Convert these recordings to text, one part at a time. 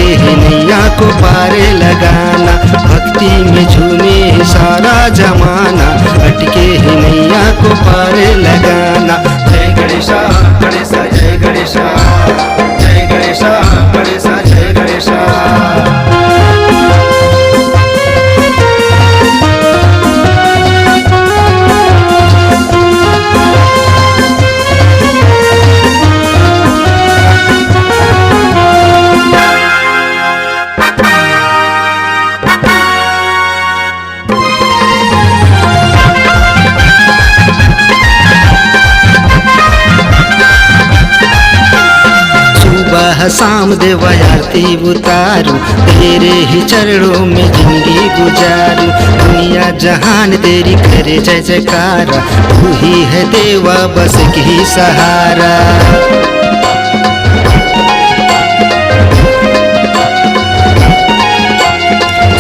ही नैया को पारे लगाना। भक्ति में झूमे सारा जमाना, अटके ही नैया को पारे लगाना। जय गणेशा गणेशा जय गणेशा, जय गणेशा गणेशा जय गणेशा। शाम देव आरती उतारू, तेरे ही चरणों में जिंदगी गुजारू। दुनिया जहान तेरी करे जय जयकारा, तू ही है देवा बस की सहारा।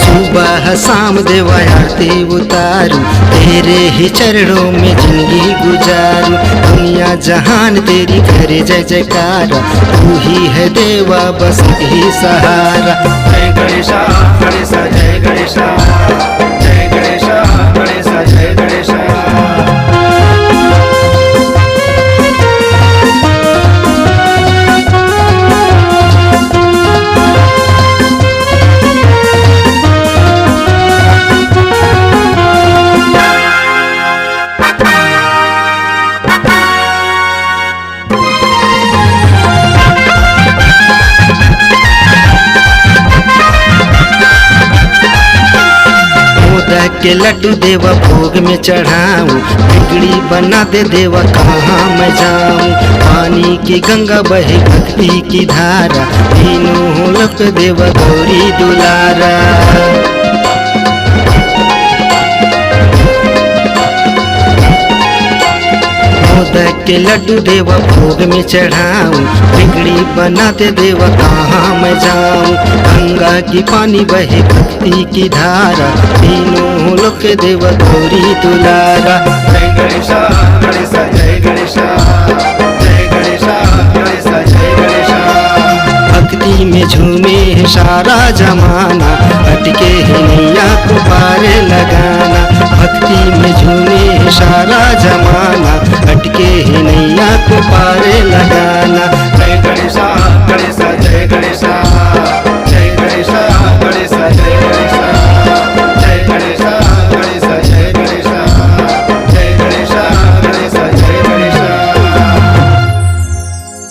सुबह शाम देव आरती उतारू, तेरे ही चरणों में जिंदगी गुजारू। दुनिया जहान तेरी करे जय जयकारा, तू ही है देवा बस ही सहारा। जय गणेशा गणेशा जय गणेशा, जय गणेशा गणेशा जय गणेशा। के लड्डू देवा भोग में चढ़ाऊं, बिगड़ी बना दे देवा कहाँ मैं जाऊं। पानी की गंगा बहे भक्ति की धारा, तीनों लोक देवा गौरी दुलारा। मोदक के लड्डू देवा भोग में चढ़ाऊं, बिगड़ी बना दे देवा कहाँ मैं जाऊं। गंगा की पानी बहे भक्ति की धारा, तीनों लोक देवा गौरी दुलारा। जय गणेशा गणेशा जय गणेशा, जय गणेशा गणेशा जय गणेशा। भक्ति में झूमे सारा जमाना, अटके ही नैया को पारे लगाना। भक्ति में झूमे सारा जमाना, अटके ही नैया को पारे लगाना। जय गणेशा गणेशा जय गणेशा।